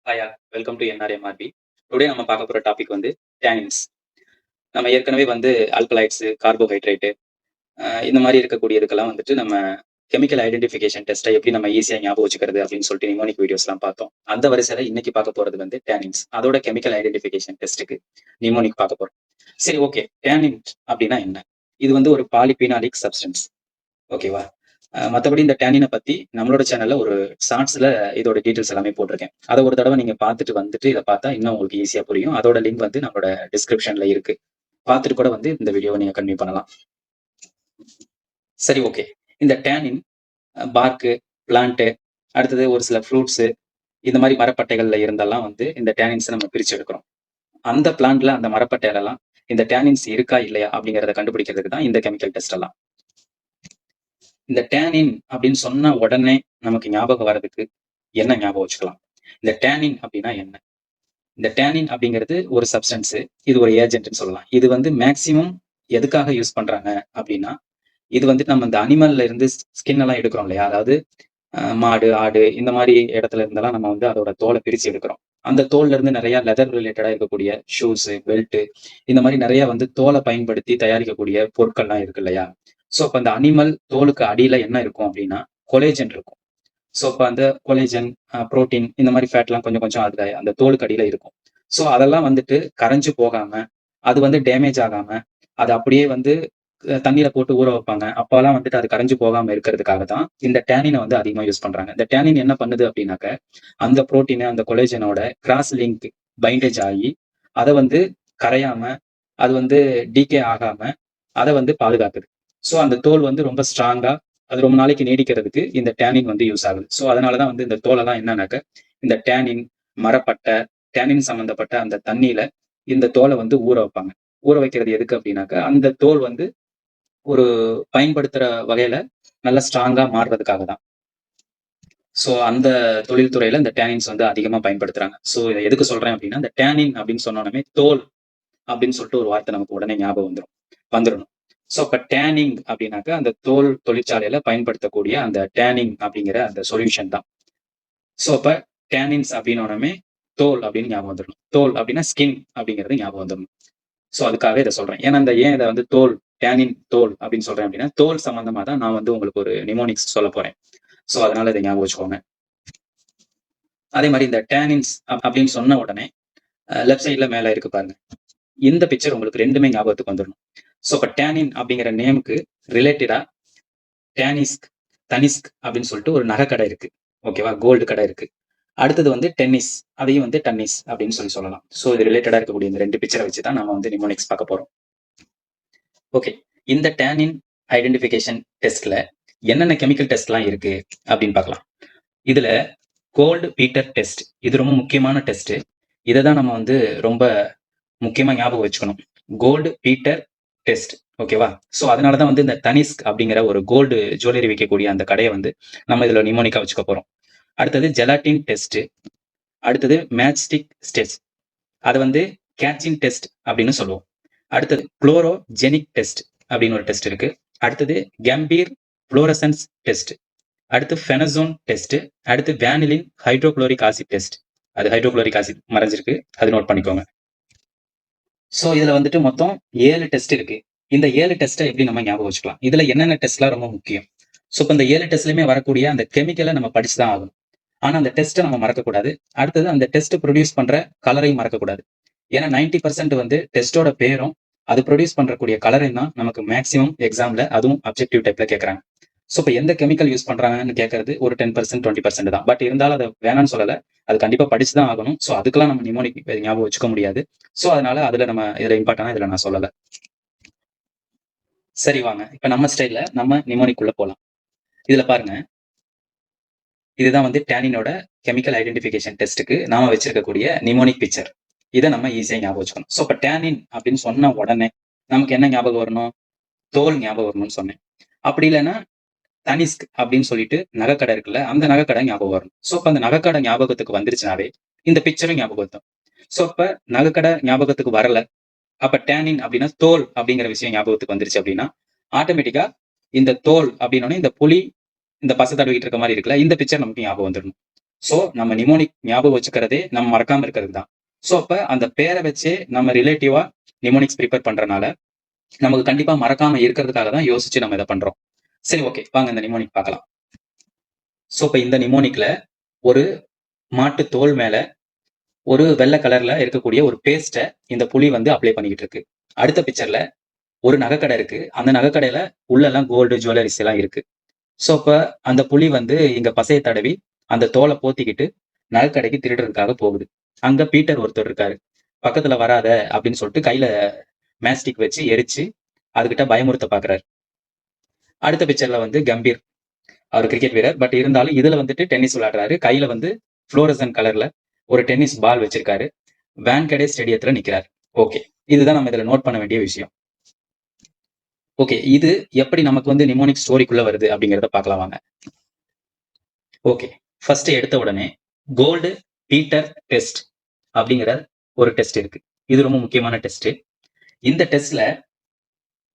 Hi all welcome to NRMRP. Today நம்ம பார்க்க போற டாபிக் வந்து டேனின்ஸ். நம்ம ஏற்கனவே வந்து ஆல்கலாய்ட்ஸ், கார்போஹைட்ரேட்டு இந்த மாரி இருக்கக்கூடியதுக்கெல்லாம் வந்துட்டு நம்ம கெமிக்கல் ஐடென்டிஃபிகேஷன் டெஸ்ட்ட எப்படி நம்ம ஈஸியா ஞாபகம் வச்சுக்கிறது அப்படின்னு சொல்லிட்டு நிமோனிக் வீடியோஸ்லாம் பார்த்தோம். அந்த வரிசையில இன்னைக்கு பார்க்க போறது வந்து டேனின்ஸ். அதோட கெமிக்கல் ஐடென்டிஃபிகேஷன் டெஸ்ட்டுக்கு நிமோனிக் பார்க்க போறோம். சரி, ஓகே. டேனின் அப்படின்னா என்ன? இது வந்து ஒரு பாலிபினாலிக் சப்ஸ்டன்ஸ். ஓகேவா? மத்தபடி இந்த டேனின பத்தி நம்மளோட சேனல்ல ஒரு ஷார்ட்ஸ்ல இதோட டீடைல்ஸ் எல்லாமே போட்டிருக்கேன். அத ஒரு தடவ நீங்க பார்த்துட்டு வந்துட்டு இத பார்த்தா இன்னும் உங்களுக்கு ஈஸியா புரியும். அதோட லிங்க் வந்து நம்மளோட டிஸ்கிரிப்ஷன்ல இருக்கு. பார்த்துட்டு கூட வந்து இந்த வீடியோவ நீங்க கன்டின்யூ பண்ணலாம். சரி, ஓகே. இந்த டேனின் பார்க்கு, பிளான்ட், அடுத்தது ஒரு சில ஃப்ரூட்ஸ் இந்த மாரி மரப்பட்டைகள்ல இருந்தெல்லாம் வந்து இந்த டேனின்ஸ நம்ம பிரிச்சு எடுக்கிறோம். அந்த பிளான்ட்ல அந்த மரப்பட்டையிலலாம் இந்த டேனின்ஸ் இருக்கா இல்லையா அப்படிங்கிறத கண்டுபிடிக்கிறதுக்கு தான் இந்த கெமிக்கல் டெஸ்ட் எல்லாம். இந்த டேனின் அப்படின்னு சொன்ன உடனே நமக்கு ஞாபகம் வர்றதுக்கு என்ன ஞாபகம் வச்சுக்கலாம்? இந்த டேனின் அப்படின்னா என்ன? இந்த டேனின் அப்படிங்கிறது ஒரு சப்ஸ்டன்ஸ். இது ஒரு ஏஜென்ட்னு சொல்லலாம். இது வந்து மேக்ஸிமம் எதுக்காக யூஸ் பண்றாங்க அப்படின்னா, இது வந்துட்டு நம்ம இந்த அனிமல்ல இருந்து ஸ்கின் எல்லாம் எடுக்கிறோம் இல்லையா? அதாவது மாடு, ஆடு இந்த மாரி இடத்துல இருந்தெல்லாம் நம்ம வந்து அதோட தோல பிரிச்சு எடுக்கிறோம். அந்த தோல்ல இருந்து நிறைய லெதர் ரிலேட்டடா இருக்கக்கூடிய ஷூஸ், பெல்ட் இந்த மாரி நிறைய வந்து தோல பயன்படுத்தி தயாரிக்கக்கூடிய பொருட்கள்லாம் இருக்கு இல்லையா? சோ அப்ப அந்த அனிமல் தோலுக்கு அடியில என்ன இருக்கும் அப்படின்னா, கொலேஜன் இருக்கும். சோ அப்ப அந்த கொலேஜன், புரோட்டீன் இந்த மாரி ஃபேட்லாம் கொஞ்சம் கொஞ்சம் அதுல அந்த தோலுக்கு அடியில இருக்கும். சோ அதெல்லாம் வந்துட்டு கரைஞ்சு போகாம, அது வந்து டேமேஜ் ஆகாம, அத அப்படியே வந்து தண்ணீல போட்டு ஊற வைப்பாங்க. அப்பலாம் வந்துட்டு அது கரைஞ்சு போகாம இருக்கிறதுக்காக தான் இந்த டேனின வந்து அதிகமா யூஸ் பண்றாங்க. இந்த டேனின் என்ன பண்ணுது அப்படின்னாக்க, அந்த புரோட்டீன், அந்த கொலேஜனோட கிராஸ் லிங்க் பைண்டேஜ் ஆகி, அத வந்து கரையாம, அது வந்து டீகே ஆகாம, அத வந்து பாதுகாக்குது. சோ அந்த தோல் வந்து ரொம்ப ஸ்ட்ராங்கா அது ரொம்ப நாளைக்கு நீடிக்கிறதுக்கு இந்த டேனின் வந்து யூஸ் ஆகுது. சோ அதனாலதான் வந்து இந்த தோலெல்லாம் என்னன்னாக்க, இந்த டேனின், மரப்பட்டை, டேனின் சம்பந்தப்பட்ட அந்த தண்ணீல இந்த தோலை வந்து ஊற வைப்பாங்க. ஊற வைக்கிறது எதுக்கு அப்படின்னாக்க, அந்த தோல் வந்து ஒரு பயன்படுத்துற வகையில நல்லா ஸ்ட்ராங்கா மாறுறதுக்காக தான். சோ அந்த தொழில்துறையில இந்த டேனின்ஸ் வந்து அதிகமா பயன்படுத்துறாங்க. சோ இத எதுக்கு சொல்றேன் அப்படின்னா, இந்த டேனின் அப்படின்னு சொன்ன உடனே தோல் அப்படின்னு சொல்லிட்டு ஒரு வார்த்தை நமக்கு உடனே ஞாபகம் வந்துரணும். சோ அப்ப டேனிங் அப்படின்னாக்க அந்த தோல் தொழிற்சாலையில பயன்படுத்தக்கூடிய அந்த டேனிங் அப்படிங்கிற அந்த சொல்யூஷன் தான். சோ அப்ப டேனின்ஸ் அப்படின்னு உடனே தோல் அப்படின்னு ஞாபகம் வந்துடணும். தோல் அப்படின்னா ஸ்கின் அப்படிங்கிறது ஞாபகம் வந்துடணும். சோ அதுக்காக இதை சொல்றேன். ஏன்னா இந்த ஏன் இதை வந்து தோல், டேனின் தோல் அப்படின்னு சொல்றேன் அப்படின்னா, தோல் சம்பந்தமா தான் நான் வந்து உங்களுக்கு ஒரு நிமோனிக்ஸ் சொல்ல போறேன். சோ அதனால இதை ஞாபகம் வச்சுக்கோங்க. அதே மாதிரி இந்த டேனின்ஸ் அப்படின்னு சொன்ன உடனே லெஃப்ட் சைட்ல மேல இருக்கு பாருங்க. இந்த பிக்சர் உங்களுக்கு ரெண்டுமே ஞாபகத்துக்கு வந்துடணும். சோ இப்ப டேனின் அப்படிங்கிற நேமுக்கு ரிலேட்டடா டேனிஸ்க், தனிஸ்க் அப்படின்னு சொல்லிட்டு ஒரு நகைக்கடை இருக்கு. ஓகேவா? கோல்டு கடை இருக்கு. அடுத்தது வந்து டென்னிஸ். அதையும் வந்து டன்னிஸ் அப்படின்னு சொல்லலாம். சோ இது ரிலேட்டடா இருக்கக்கூடிய இந்த 2 பிக்சரை வச்சு தான் நம்ம வந்து நிமோனிக்ஸ் பார்க்க போறோம். ஓகே. இந்த டேனின் ஐடென்டிஃபிகேஷன் டெஸ்ட்ல என்னென்ன கெமிக்கல் டெஸ்ட்லாம் இருக்கு அப்படின்னு பார்க்கலாம். இதுல கோல்டு பீட்டர் டெஸ்ட். இது ரொம்ப முக்கியமான டெஸ்ட். இதை தான் நம்ம வந்து ரொம்ப முக்கியமா ஞாபகம் வச்சுக்கணும். Gold beater test. ஓகேவா? சோ அதனாலதான் வந்து இந்த தனிஸ்க் அப்படிங்கிற ஒரு கோல்டு ஜுவல்லரி விற்கக்கூடிய அந்த கடையை வந்து நம்ம இதுல நிமோனிக்கா வச்சுக்க போறோம். அடுத்தது ஜெலாட்டின் டெஸ்ட். அடுத்தது மேட்ச்ஸ்டிக் டெஸ்ட். அது வந்து கேட்சிங் டெஸ்ட் அப்படின்னு சொல்லுவோம். அடுத்தது குளோரோஜெனிக் டெஸ்ட் அப்படின்னு ஒரு டெஸ்ட் இருக்கு. அடுத்தது கேம்பீர் புளோரசன்ஸ் டெஸ்ட். அடுத்து ஃபெனசோன் டெஸ்ட். அடுத்து வேனிலின் ஹைட்ரோகுளோரிக் ஆசிட் டெஸ்ட். அது ஹைட்ரோகுளோரிக் ஆசிட் மறைஞ்சிருக்கு, அது நோட் பண்ணிக்கோங்க. சோ இதுல வந்துட்டு மொத்தம் 7 டெஸ்ட் இருக்கு. இந்த 7 டெஸ்ட்டை எப்படி நம்ம ஞாபகம் வச்சுக்கலாம்? இதுல என்னென்ன டெஸ்ட்லாம் ரொம்ப முக்கியம்? சோ இப்ப இந்த 7 டெஸ்ட்லயுமே வரக்கூடிய அந்த கெமிக்கலை நம்ம படிச்சுதான் ஆகணும். ஆனா அந்த டெஸ்ட்டை நம்ம மறக்கக்கூடாது. அடுத்தது அந்த டெஸ்ட் ப்ரொடியூஸ் பண்ற கலரையும் மறக்கக்கூடாது. ஏன்னா 90% வந்து டெஸ்டோட பேரும் அது ப்ரொடியூஸ் பண்றக்கூடிய கலரையும் தான் நமக்கு மேக்ஸிமம் எக்ஸாம்ல அதுவும் அப்ஜெக்டிவ் டைப்ல கேட்கறாங்க. சோ இப்ப எந்த கெமிக்கல் யூஸ் பண்றாங்கன்னு கேட்கறது ஒரு 10% 20% தான். பட் இருந்தாலும் அதை வேணாம்னு சொல்லல. அது கண்டிப்பா படிச்சுதான் ஆகணும். சோ அதுக்கெல்லாம் நம்ம நிமோனிக் ஞாபகம் வச்சுக்க முடியாது. சோ அதனால அதுல நம்ம இதுல இம்பார்ட்டன்டா இதுல நான் சொல்லல. சரி, வாங்க இப்ப நம்ம ஸ்டைல்ல நம்ம நிமோனிக்குள்ள போலாம். இதுல பாருங்க, இதுதான் வந்து டேனினோட கெமிக்கல் ஐடென்டிஃபிகேஷன் டெஸ்ட்டுக்கு நாம வச்சிருக்கக்கூடிய நிமோனிக் பிக்சர். இதை நம்ம ஈஸியா ஞாபகம் வச்சுக்கணும். சோ இப்ப டேனின் அப்படின்னு சொன்ன உடனே நமக்கு என்ன ஞாபகம் வரணும்? தோல் ஞாபகம் வரணும்னு சொன்னேன். அப்படி இல்லைன்னா தனிஸ்க் அப்படின்னு சொல்லிட்டு நகைக்கடை இருக்குல்ல, அந்த நகைக்கடை ஞாபகம் வரும். சோ அப்ப அந்த நகைக்கடை ஞாபகத்துக்கு வந்துருச்சுனாவே இந்த பிக்சரும் ஞாபகம் வரும். சோ அப்ப நகைக்கடை ஞாபகத்துக்கு வரல, அப்ப டேனின் அப்படின்னா தோல் அப்படிங்கிற விஷயம் ஞாபகத்துக்கு வந்துருச்சு அப்படின்னா ஆட்டோமேட்டிக்கா இந்த தோல் அப்படின்னோடனே இந்த புலி இந்த பசை தடவிட்டு இருக்க மாதிரி இருக்குல்ல, இந்த பிக்சர் நமக்கு ஞாபகம் வந்துடணும். ஸோ நம்ம நிமோனிக் ஞாபகம் வச்சுக்கிறதே நம்ம மறக்காம இருக்கிறது தான். ஸோ அப்ப அந்த பேரை வச்சே நம்ம ரிலேட்டிவா நிமோனிக்ஸ் ப்ரிப்பேர் பண்றனால நமக்கு கண்டிப்பா மறக்காம இருக்கிறதுக்காக தான் யோசிச்சு நம்ம இதை பண்றோம். சரி, ஓகே, வாங்க இந்த நிமோனிக் பார்க்கலாம். ஸோ இப்ப இந்த நிமோனிக்ல ஒரு மாட்டு தோல் மேல ஒரு வெள்ளை கலர்ல இருக்கக்கூடிய ஒரு பேஸ்ட்டை இந்த புலி வந்து அப்ளை பண்ணிக்கிட்டு இருக்கு. அடுத்த பிக்சர்ல ஒரு நகைக்கடை இருக்கு. அந்த நகைக்கடையில உள்ள எல்லாம் கோல்டு ஜுவல்லரிஸ் எல்லாம் இருக்கு. ஸோ அப்ப அந்த புலி வந்து இங்க பசைய தடவி அந்த தோலை போத்திக்கிட்டு நகைக்கடைக்கு திருடுறதுக்காக போகுது. அங்க பீட்டர் ஒருத்தர் இருக்காரு. பக்கத்துல வராத அப்படின்னு சொல்லிட்டு கையில மேஸ்டிக் வச்சு எரிச்சு அதுகிட்ட பயமுறுத்த பாக்குறாரு. அடுத்த பிக்சர்ல வந்து கம்பீர், அவர் கிரிக்கெட் வீரர். பட் இருந்தாலும் இதுல வந்துட்டு டென்னிஸ் விளையாடுறாரு. கையில வந்து புளோரசன் கலர்ல ஒரு டென்னிஸ் பால் வச்சிருக்காரு. வான்கடே ஸ்டேடியத்துல நிக்கிறார். ஓகே, இதுதான் நம்ம இதுல நோட் பண்ண வேண்டிய விஷயம். ஓகே, இது எப்படி நமக்கு வந்து நிமோனிக் ஸ்டோரிக்குள்ள வருது அப்படிங்கறத பார்க்கலாம் வாங்க. ஓகே, ஃபர்ஸ்ட் எடுத்த உடனே கோல்டு பீட்டர் டெஸ்ட் அப்படிங்கிற ஒரு டெஸ்ட் இருக்கு. இது ரொம்ப முக்கியமான டெஸ்ட். இந்த டெஸ்ட்ல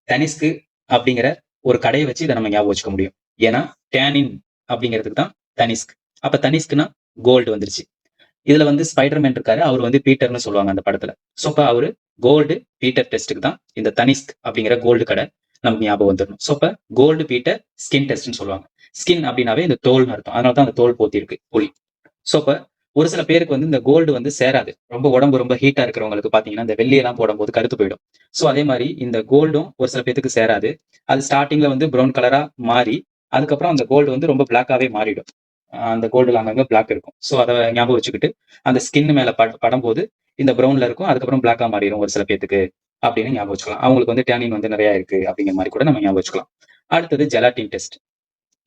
தனிஸ்க் அப்படிங்கிற ஒரு கடையை வச்சு இதை நம்ம ஞாபகம் வச்சுக்க முடியும். ஏன்னா டேனின் அப்படிங்கிறதுக்கு தான் தனிஸ்க். அப்ப தனிஸ்க்னா கோல்டு வந்துருச்சு. இதுல வந்து ஸ்பைடர்மேன் இருக்காரு, அவர் வந்து பீட்டர்னு சொல்லுவாங்க அந்த படத்துல. ஸோ அப்ப அவரு கோல்டு பீட்டர் டெஸ்ட்டுக்கு தான் இந்த தனிஸ்க் அப்படிங்கிற கோல்டு கடை நமக்கு ஞாபகம் வந்துடணும். ஸோ அப்ப கோல்டு பீட்டர் ஸ்கின் டெஸ்ட்னு சொல்லுவாங்க. ஸ்கின் அப்படின்னாவே இந்த தோல்னு அர்த்தம். அதனால தான் அந்த தோல் போத்தி இருக்கு புலி. ஸோ அப்ப ஒரு சில பேருக்கு வந்து இந்த கோல்டு வந்து சேராது. ரொம்ப உடம்பு ரொம்ப ஹீட்டா இருக்கிறவங்களுக்கு பாத்தீங்கன்னா இந்த வெள்ளியெல்லாம் போடும்போது கருத்து போயிடும். ஸோ அதே மாதிரி இந்த கோல்டும் ஒரு சில பேருக்கு சேராது. அது ஸ்டார்டிங்ல வந்து ப்ரௌன் கலரா மாறி அதுக்கப்புறம் அந்த கோல்டு வந்து ரொம்ப பிளாக்காவே மாறிடும். அந்த கோல்டுல அங்கங்க பிளாக் இருக்கும். ஸோ அதை ஞாபகம் வச்சுக்கிட்டு அந்த ஸ்கின் மேல படும்போது இந்த ப்ரௌன்ல இருக்கும், அதுக்கப்புறம் பிளாக்கா மாறிடும் ஒரு சில பேத்துக்கு அப்படின்னு ஞாபகம் வச்சுக்கலாம். அவங்களுக்கு வந்து டேனின் வந்து நிறைய இருக்கு அப்படிங்கிற மாதிரி கூட நம்ம ஞாபகம் வச்சுக்கலாம். அடுத்தது ஜெலாட்டின் டெஸ்ட்.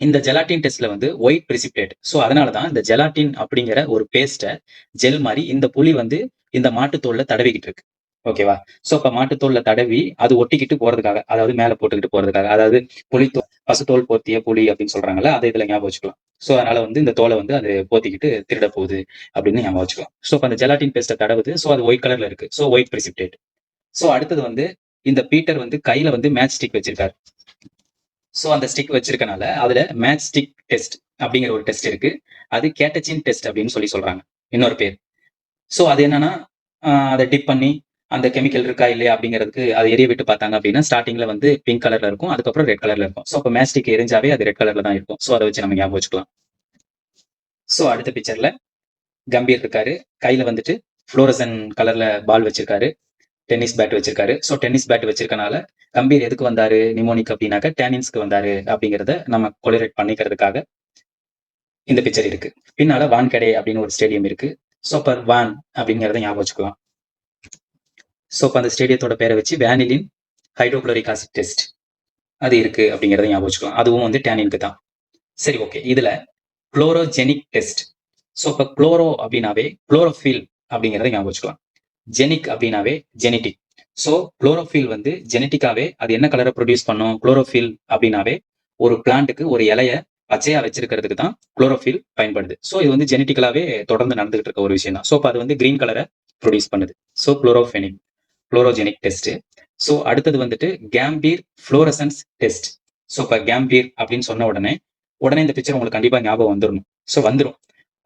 இந்த ஜெலாட்டின் டெஸ்ட்ல வந்து ஒயிட் பிரிசிபிடேட். ஸோ அதனாலதான் இந்த ஜெலாட்டின் அப்படிங்கிற ஒரு பேஸ்ட்டை ஜெல் மாதிரி இந்த புலி வந்து இந்த மாட்டுத்தோல்ல தடவிக்கிட்டு இருக்கு. ஓகேவா? சோ அப்ப மாட்டுத்தோல்ல தடவி அது ஒட்டிக்கிட்டு போறதுக்காக, அதாவது மேல போட்டுக்கிட்டு போறதுக்காக, அதாவது புலித்தோல் பசுத்தோல் போர்த்திய புலி அப்படின்னு சொல்றாங்கல்ல, அதை இதுல ஞாபகம் வச்சுக்கலாம். சோ அதனால வந்து இந்த தோலை வந்து அது போத்திக்கிட்டு திருட போகுது அப்படின்னு ஞாபகம் வச்சுக்கலாம். சோ அப்ப அந்த ஜெலாட்டின் பேஸ்ட்டை தடவுது. சோ அது ஒயிட் கலர்ல இருக்கு. So white precipitate. சோ அடுத்தது வந்து இந்த பீட்டர் வந்து கையில வந்து மேட்ச் ஸ்டிக் வச்சிருக்காரு. சோ அந்த ஸ்டிக் வச்சிருக்கனால அதுல மேட்ச் ஸ்டிக் டெஸ்ட் அப்படிங்கிற ஒரு டெஸ்ட் இருக்கு. அது கேட்டச்சின் டெஸ்ட் அப்படின்னு சொல்றாங்க, இன்னொரு பேர். சோ அது என்னன்னா அதை டிப் பண்ணி அந்த கெமிக்கல் இருக்கா இல்லையா அப்படிங்கிறதுக்கு அதை எரிய விட்டு பார்த்தாங்க அப்படின்னா ஸ்டார்டிங்ல வந்து பிங்க் கலர்ல இருக்கும், அதுக்கப்புறம் ரெட் கலர்ல இருக்கும். ஸோ அப்போ மேஸ்டிக் எரிஞ்சாவே அது ரெட் கலர்ல தான் இருக்கும். ஸோ அதை வச்சு நம்ம ஞாபகம் வச்சுக்கலாம். ஸோ அடுத்த பிக்சர்ல கம்பீர் இருக்காரு. கையில வந்துட்டு புளோரசன் கலர்ல பால் வச்சிருக்காரு, டென்னிஸ் பேட் வச்சிருக்காரு. ஸோ டென்னிஸ் பேட் வச்சிருக்கனால கம்பீர் எதுக்கு வந்தாரு நிமோனிக் அப்படின்னாக்க டேனின்ஸ்க்கு வந்தாரு அப்படிங்கிறத நம்ம கொலிரேட் பண்ணிக்கிறதுக்காக இந்த பிக்சர் இருக்கு. பின்னால வான்கடே அப்படின்னு ஒரு ஸ்டேடியம் இருக்கு. ஸோ அப்ப வான் அப்படிங்கிறத ஞாபகம் வச்சுக்கலாம். ஸோ அப்ப அந்த ஸ்டேடியத்தோட பேரை வச்சு வேனிலின் ஹைட்ரோகுளோரிக் ஆசிட் டெஸ்ட் அது இருக்கு அப்படிங்கிறத ஞாபகம் வச்சுக்கலாம். அதுவும் வந்து டேனினுக்கு தான். சரி, ஓகே. இதுல குளோரோஜெனிக் டெஸ்ட். ஸோ இப்போ குளோரோ அப்படின்னாவே குளோரோஃபில் அப்படிங்கிறத ஞாபகம் வச்சுக்கலாம். ஜெனிக் அப்படின்னாவே ஜெனட்டிக். ஸோ குளோரோஃபில் வந்து ஜெனட்டிக்காவே அது என்ன கலரை ப்ரொடியூஸ் பண்ணும்? குளோரோஃபில் அப்படின்னாவே ஒரு பிளான்ட்டுக்கு ஒரு இலைய பச்சையா வச்சிருக்கிறதுக்கு தான் குளோரோஃபில் பயன்படுது. ஸோ இது வந்து ஜெனட்டிக்கலாவே தொடர்ந்து நடந்துகிட்டு இருக்க ஒரு விஷயம் தான். ஸோ அது வந்து கிரீன் கலரை ப்ரொடியூஸ் பண்ணுது. So chlorophenic chlorogenic test. So அடுத்தது வந்துட்டு கேம்பீர் ஃப்ளோரசன்ஸ் டெஸ்ட். ஸோ இப்போ கேம்பீர் அப்படின்னு சொன்ன உடனே இந்த பிக்சர் உங்களுக்கு கண்டிப்பா ஞாபகம் வந்துடணும். ஸோ வந்துடும்.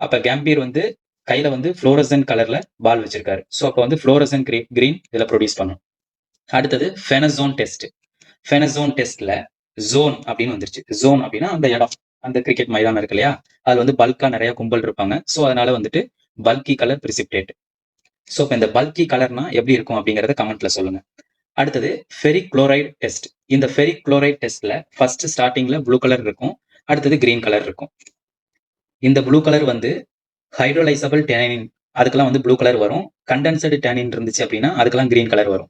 அப்ப கேம்பீர் வந்து கையில வந்து ஃப்ளோரசன் கலர்ல பால் வச்சிருக்காரு. ஸோ அப்போ வந்து ஃப்ளோரசன் கிரீன் இதுல ப்ரொடியூஸ் பண்ணும். அடுத்தது ஃபெனசோன் டெஸ்ட். ஃபெனசோன் டெஸ்ட்ல ஜோன் அப்படின்னு வந்துருச்சு. ஜோன் அப்படின்னா அந்த இடம், அந்த கிரிக்கெட் மைதானம் இருக்கு இல்லையா, அதுல வந்து பல்கா நிறைய கும்பல் இருப்பாங்க. ஸோ அதனால வந்துட்டு பல்கி கலர் பிரிசிப்டேட். ஸோ இப்போ இந்த பல்கி கலர்னா எப்படி இருக்கும் அப்படிங்கறத கமெண்ட்ல சொல்லுங்க. அடுத்தது ஃபெரிக் குளோரைடு டெஸ்ட். இந்த ஃபெரிக் குளோரைடு டெஸ்ட்ல ஃபர்ஸ்ட் ஸ்டார்டிங்ல ப்ளூ கலர் இருக்கும், அடுத்தது கிரீன் கலர் இருக்கும். இந்த ப்ளூ கலர் வந்து ஹைட்ரோலைசபிள் டேனின், அதுக்கெல்லாம் வந்து ப்ளூ கலர் வரும். கண்டென்சடு டேனின் இருந்துச்சு அப்படின்னா அதுக்கெல்லாம் கிரீன் கலர் வரும்.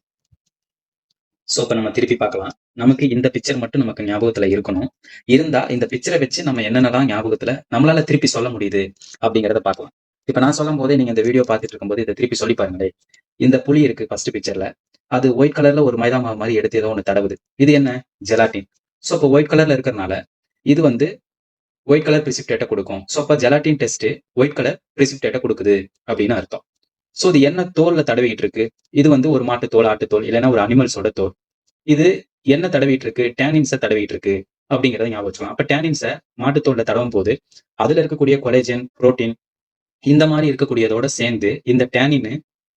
ஸோ இப்போ நம்ம திருப்பி பார்க்கலாம். நமக்கு இந்த பிக்சர் மட்டும் நமக்கு ஞாபகத்துல இருக்கணும். இருந்தா இந்த பிக்சரை வச்சு நம்ம என்னென்னலாம் ஞாபகத்துல நம்மளால திருப்பி சொல்ல முடியுது அப்படிங்கிறத பார்க்கலாம். இப்ப நான் சொல்லும் போதே நீங்க இந்த வீடியோ பார்த்துட்டு இருக்கும்போது இதை திருப்பி சொல்லி பாருங்களே. இந்த புலி இருக்கு ஃபர்ஸ்ட் பிக்சர்ல, அது ஒயிட் கலர்ல ஒரு மைதா மாவு மாதிரி எடுத்து ஏதோ ஒன்று தடவுது. இது என்ன? ஜெலாட்டின். ஸோ இப்போ ஒயிட் கலர்ல இருக்கிறதுனால இது வந்து ஒயிட் கலர் பிரிசிப்டேட்டை கொடுக்கும். ஸோ அப்போ ஜெலாட்டின் டெஸ்ட் ஒயிட் கலர் பிரிசிப்டேட்டை கொடுக்குது அப்படின்னு அர்த்தம். ஸோ இது என்ன தோல்ல தடவிட்டு இருக்கு? இது வந்து ஒரு மாட்டு தோல், ஆட்டுத்தோல், இல்லைன்னா ஒரு அனிமல்ஸோட தோல். இது என்ன தடவிட்டு இருக்கு? டேனின்ஸை தடவிட்டு இருக்கு அப்படிங்கிறத ஞாபகம் வச்சுக்கலாம். அப்ப டேனின்ஸை மாட்டுத்தோல்ல தடவும் போது அதுல இருக்கக்கூடிய கொலேஜன், புரோட்டீன் இந்த மாதிரி இருக்கக்கூடியதோட சேர்ந்து இந்த டேனின்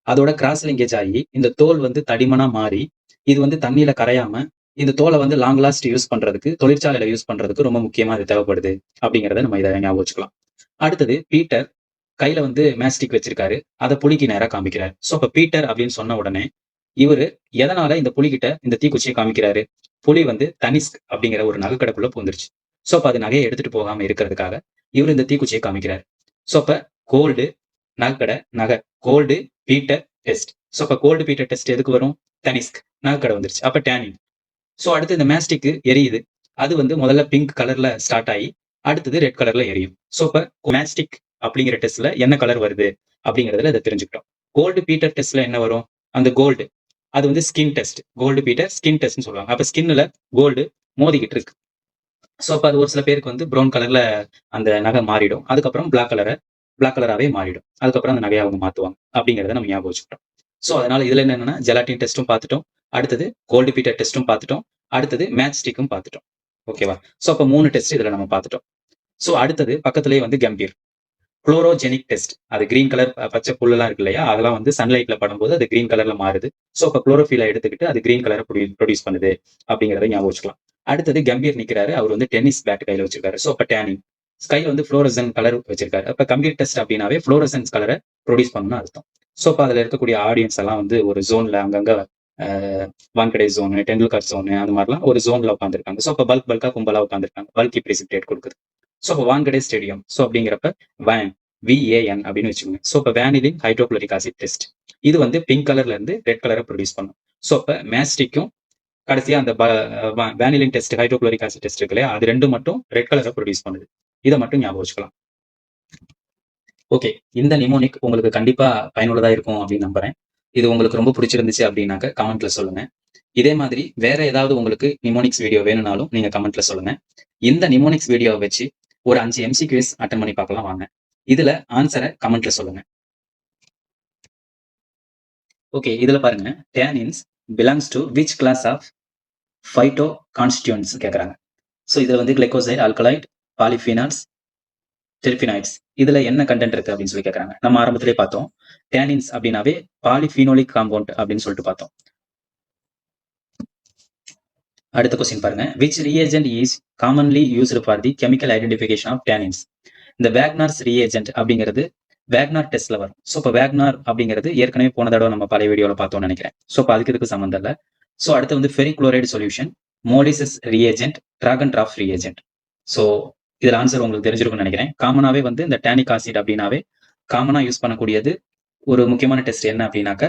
அதோட கிராஸ் லிங்கேஜ் ஆகி இந்த தோல் வந்து தடிமனா மாறி இது வந்து தண்ணியில கரையாம இந்த தோலை வந்து லாங் லாஸ்ட் யூஸ் பண்றதுக்கு, தொழிற்சாலையில யூஸ் பண்றதுக்கு ரொம்ப முக்கியமா இது தேவைப்படுது அப்படிங்கிறத நம்ம இதை ஞாபகம் வச்சுக்கலாம். அடுத்தது பீட்டர் கையில வந்து மேஸ்டிக் வச்சிருக்காரு. அதை புலிக்கு நேரா காமிக்கிறாரு. சோ இப்ப பீட்டர் அப்படின்னு சொன்ன உடனே இவரு எதனால இந்த புலிகிட்ட இந்த தீக்குச்சியை காமிக்கிறாரு? புலி வந்து தனிஸ்க் அப்படிங்கிற ஒரு நகைக்கடைக்குள்ள பூந்துருச்சு. சோ அப்ப அது நகையை எடுத்துட்டு போகாம இருக்கிறதுக்காக இவர் இந்த தீக்குச்சியை காமிக்கிறாரு. சோ அப்ப கோல்டு நகைக்கடை நகை கோல்டு பீட்டர் டெஸ்ட். சோ அப்ப கோல்டு பீட்டர் டெஸ்ட் எதுக்கு வரும்? தனிஸ்க் நகைக்கடை வந்துருச்சு. அப்ப டேனின். சோ அடுத்து இந்த மேஸ்டிக் எரியுது. அது வந்து முதல்ல பிங்க் கலர்ல ஸ்டார்ட் ஆகி அடுத்தது ரெட் கலர்ல எரியும். சோ இப்ப மேஸ்டிக் அப்படிங்கிற டெஸ்ட்ல என்ன கலர் வருது அப்படிங்கறதுல இதை தெரிஞ்சுக்கிட்டோம். கோல்டு பீட்டர் டெஸ்ட்ல என்ன வரும்? அந்த கோல்டு அது வந்து skin test. Gold beater skin டெஸ்ட்னு சொல்லுவாங்க. அப்ப ஸ்கின்ல கோல்டு மோதிக்கிட்டு இருக்கு. சோ அப்ப அது ஒரு சில பேருக்கு வந்து ப்ரௌன் கலர்ல அந்த நகை மாறிடும். அதுக்கப்புறம் பிளாக் கலராவே மாறிடும். அதுக்கப்புறம் அந்த நகையை அவங்க மாத்துவாங்க அப்படிங்கறத நம்ம ஞாபகம் வச்சுக்கிட்டோம். சோ அதனால இதுல என்னன்னா ஜெலாட்டின் டெஸ்ட்டும் பார்த்துட்டோம். அடுத்தது கோல்டு பீட்டர் டெஸ்ட்டும் பார்த்துட்டோம். அடுத்தது மேட்ச் ஸ்டிக்கும் பார்த்துட்டோம். ஓகேவா? சோ அப்ப 3 டெஸ்ட் இதுல நம்ம பார்த்துட்டோம். சோ அடுத்தது பக்கத்திலேயே வந்து கம்பீர் குளோரோஜெனிக் டெஸ்ட். அது கிரீன் கலர் பச்சை புல்லெல்லாம் இருக்கு இல்லையா? அதெல்லாம் வந்து சன்லைட்ல படும்போது அது கிரீன் கலர்ல மாறுது. சோ அப்ப குளோரோஃபிலை எடுத்துக்கிட்டு அது கிரீன் கலரை ப்ரொடியூஸ் பண்ணுது அப்படிங்கிறத ஞாபகம் வச்சுக்கலாம். அடுத்தது கம்பீர் நிக்கிறாரு. அவர் வந்து டென்னிஸ் பேட் கையில வச்சிருக்காரு. சோ அப்ப டேனிங். ஸ்கைல வந்து ஃப்ளோரசன் கலர் வச்சிருக்காரு. அப்ப கம்பீர் டெஸ்ட் அப்படின்னாவே ஃப்ளோரசன்ஸ் கலரை ப்ரொடியூஸ் பண்ணணும்னு அர்த்தம். சோ அப்ப அதுல இருக்கக்கூடிய ஆடியன்ஸ் எல்லாம் வந்து ஒரு ஜோன்ல அங்கங்க வான்கடை ஜோனு, டெண்டுல்கர் ஜோனு அந்த மாதிரிலாம் ஒரு ஜோன்ல உட்காந்துருக்காங்க. சோ அப்ப பல்கா கும்பலா உட்காந்துருக்காங்க. பல்கி பிரிசிபிடேட் கொடுக்குது. சோ அப்ப வான்கடை ஸ்டேடியம். சோ அப்படிங்கிறப்ப வேன் VAN அப்படின்னு வச்சுக்கோங்க. சோ அப்ப வேனிலின் ஹைட்ரோகுளோரிக் ஆசிட் டெஸ்ட். இது வந்து பிங்க் கலர்ல இருந்து ரெட் கலரை ப்ரொடியூஸ் பண்ணும். சோ அப்ப மேஸ்டிக்கும் கடைசியா அந்த வேனிலின் டெஸ்ட் ஹைட்ரோகுளோரிக் ஆசிட் டெஸ்ட் இருக்கு இல்லையா? அது ரெண்டும் மட்டும் ரெட் கலரை ப்ரொடியூஸ் பண்ணுது. இதை மட்டும் ஞாபகம் வச்சுக்கலாம். ஓகே, இந்த நிமோனிக் உங்களுக்கு கண்டிப்பா பயனுள்ளதா இருக்கும் அப்படின்னு நம்புறேன். இது உங்களுக்கு ரொம்ப பிடிச்சிருந்துச்சு அப்படின்னாக்க கமெண்ட்ல சொல்லுங்க. இதே மாதிரி வேற ஏதாவது உங்களுக்கு நிமோனிக்ஸ் வீடியோ வேணும்னாலும் நீங்க கமெண்ட்ல சொல்லுங்க. இந்த நிமோனிக்ஸ் வீடியோவை வச்சு ஒரு 5 MCQs அட்டன் பண்ணி பார்க்கலாம் வாங்க. இதுல ஆன்சரை கமெண்ட்ல சொல்லுங்க. ஓகே, இதுல பாருங்க tannins belongs to which class of phytoconstituents கேட்கறாங்க. ஸோ இதுல வந்து கிளைகோசைட், ஆல்கலைட், பாலிஃபினால்ஸ், டெர்பினாய்ட்ஸ் இதுல என்ன கண்டென்ட் இருக்கு அப்படின்னு சொல்லி கேட்கறாங்க. நம்ம ஆரம்பத்திலே பார்த்தோம் டேனின்ஸ் அப்படின்னாவே பாலிஃபினோலிக் காம்பவுண்ட் அப்படின்னு சொல்லிட்டு பார்த்தோம். அடுத்த கொஸ்டின் பாருங்க. Which reagent is commonly used for the chemical identification of tannins? இந்த வேக்னார்ஸ் ரியேஜென்ட் அப்படிங்கிறது வேக்னார் டெஸ்ட்ல வரும். ஸோ இப்போ வேக்னார் அப்படிங்கிறது ஏற்கனவே போன தடவை நம்ம பழைய வீடியோல பார்த்தோம்னு நினைக்கிறேன். ஸோ இப்போ அதுக்கு இதுக்கு சம்மந்தம் இல்லை. ஸோ அடுத்து வந்து ferric chloride solution, Molisch's reagent, Dragendorff reagent. So இதுல ஆன்சர் உங்களுக்கு தெரிஞ்சிருக்கும்னு நினைக்கிறேன். காமனாவே வந்து இந்த டேனிக் ஆசிட் அப்படின்னாவே காமனா யூஸ் பண்ணக்கூடியது ஒரு முக்கியமான டெஸ்ட் என்ன அப்படின்னாக்க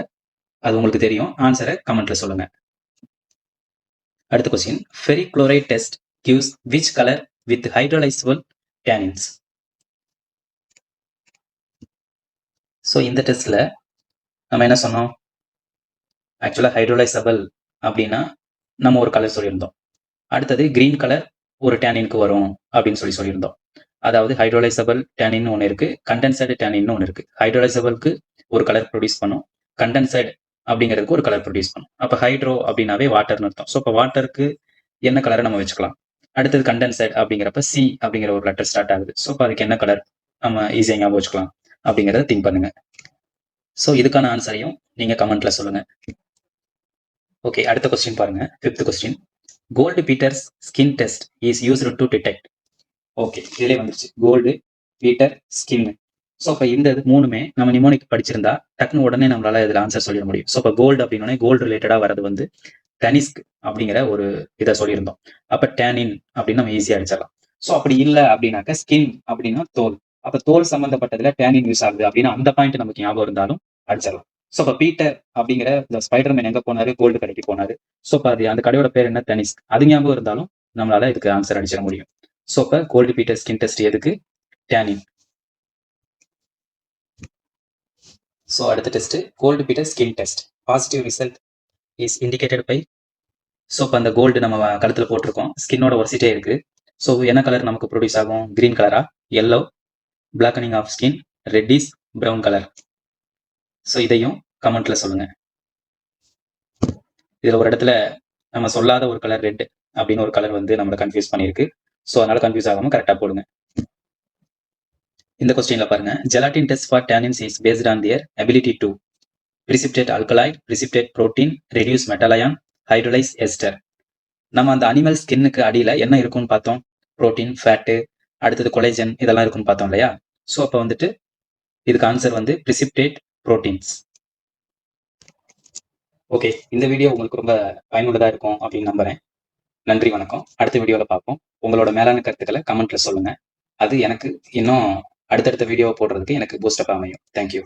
அது உங்களுக்கு தெரியும். ஆன்சரை கமெண்ட்ல சொல்லுங்க. அடுத்த question. Ferric chloride test gives which color with hydrolyzable tannins? So இந்த டெஸ்ட்ல நம்ம என்ன சொன்னோம்? ஆக்சுவலா ஹைட்ரோலைசபிள் அப்படின்னா நம்ம ஒரு கலர் சொல்லியிருந்தோம். அடுத்தது கிரீன் கலர் ஒரு டேனினுக்கு வரும் அப்படின்னு சொல்லியிருந்தோம். அதாவது ஹைட்ரோலைசபிள் டேனின் ஒன்று இருக்கு, கண்டென்சைடு டேனின் ஒன்று இருக்கு. ஹைட்ரோலைசபிளுக்கு ஒரு கலர் ப்ரொடியூஸ் பண்ணும், கண்டென்சைடு அப்படிங்கிறதுக்கு ஒரு கலர் ப்ரொடியூஸ் பண்ணும். அப்ப ஹைட்ரோ அப்படின்னாவே வாட்டர்னு அர்த்தம். ஸோ இப்போ வாட்டருக்கு என்ன கலரை நம்ம வச்சுக்கலாம். அடுத்தது கண்டென்சைடு அப்படிங்கிறப்ப C அப்படிங்கிற ஒரு லெட்டர் ஸ்டார்ட் ஆகுது. ஸோ இப்போ அதுக்கு என்ன கலர் நம்ம ஈஸியாக ஞாபகம் வச்சுக்கலாம் அப்படிங்கிறத திங்க் பண்ணுங்க. ஸோ இதுக்கான ஆன்சரையும் நீங்க கமெண்ட்ல சொல்லுங்க. ஓகே, அடுத்த கொஸ்டின் பாருங்க. 5th question. Gold beater's skin test is used to detect. Okay, இதுலேயே வந்துருச்சு கோல்டு பீட்டர் ஸ்கின். ஸோ இப்போ இந்த மூணுமே நம்ம நிமோனிக் படிச்சிருந்தா டக்குன்னு உடனே நம்மளால இதுல ஆன்சர் சொல்லிட முடியும். ஸோ இப்போ கோல்டு அப்படின்னோடனே கோல்டு ரிலேட்டடா வரது வந்து டனிஸ்க் அப்படிங்கிற ஒரு இதை சொல்லியிருந்தோம். அப்ப டேனின் அப்படின்னு நம்ம ஈஸியா அடிச்சிடலாம். ஸோ அப்படி இல்லை அப்படின்னாக்க ஸ்கின் அப்படின்னா தோல். அப்ப தோல் சம்பந்தப்பட்டதுல டேனின் யூஸ் ஆகுது அப்படின்னா அந்த பாயிண்ட் நமக்கு ஞாபகம் இருந்தாலும் அடிச்சிடலாம். ஸோ இப்போ பீட்டர் அப்படிங்கிற இந்த ஸ்பைடர்மேன் எங்க போனாரு? கோல்டு கடைக்கு போனாரு. ஸோ இப்போ அது அந்த கடையோட பேர் என்ன? டனிஸ்க். அது ஞாபகம் இருந்தாலும் நம்மளால இதுக்கு ஆன்சர் அடிச்சிட முடியும். ஸோ இப்போ கோல்டு பீட்டர் ஸ்கின் டெஸ்ட் எதுக்கு? டேனின். ஸோ அடுத்த test gold beater skin test. Positive result is indicated by. So இப்போ அந்த கோல்டு நம்ம கழுத்துல போட்டிருக்கோம், ஸ்கின்னோட ஒர்சிட்டே இருக்கு. ஸோ என்ன கலர் நமக்கு ப்ரொடியூஸ் ஆகும்? கிரீன் கலரா, yellow, blackening of skin, reddish, brown colour. So இதையும் கமெண்ட்ல சொல்லுங்க. இதுல ஒரு இடத்துல நம்ம சொல்லாத ஒரு கலர் ரெட் அப்படின்னு ஒரு கலர் வந்து நம்மளை கன்ஃபியூஸ் பண்ணியிருக்கு. ஸோ அதனால கன்ஃபியூஸ் ஆகாம கரெக்டா போடுங்க. இந்த கொஸ்டின்ல பாருங்க, gelatin test for tannins is based on their ability to precipitate alkali, precipitate protein, reduce metal ion, hydrolyze ester. நம்ம அந்த அனிமல் ஸ்கின்னுக்கு அடியில என்ன இருக்கும்னு பார்த்தோம்? புரோட்டீன், ஃபேட்டு, அடுத்தது கொலேஜன் இதெல்லாம் இருக்கும்னு பார்த்தோம் இல்லையா? ஸோ அப்போ வந்துட்டு இதுக்கு ஆன்சர் வந்து precipitate proteins. ஓகே, இந்த வீடியோ உங்களுக்கு ரொம்ப பயனுள்ளதா இருக்கும் அப்படின்னு நம்புறேன். நன்றி, வணக்கம். அடுத்த வீடியோவில் பார்ப்போம். உங்களோட மேலான கருத்துக்களை கமெண்ட்ல சொல்லுங்க. அது எனக்கு இன்னும் அடுத்தடுத்த வீடியோ போடுறதுக்கு எனக்கு பூஸ்டப் அமையும். தேங்க்யூ.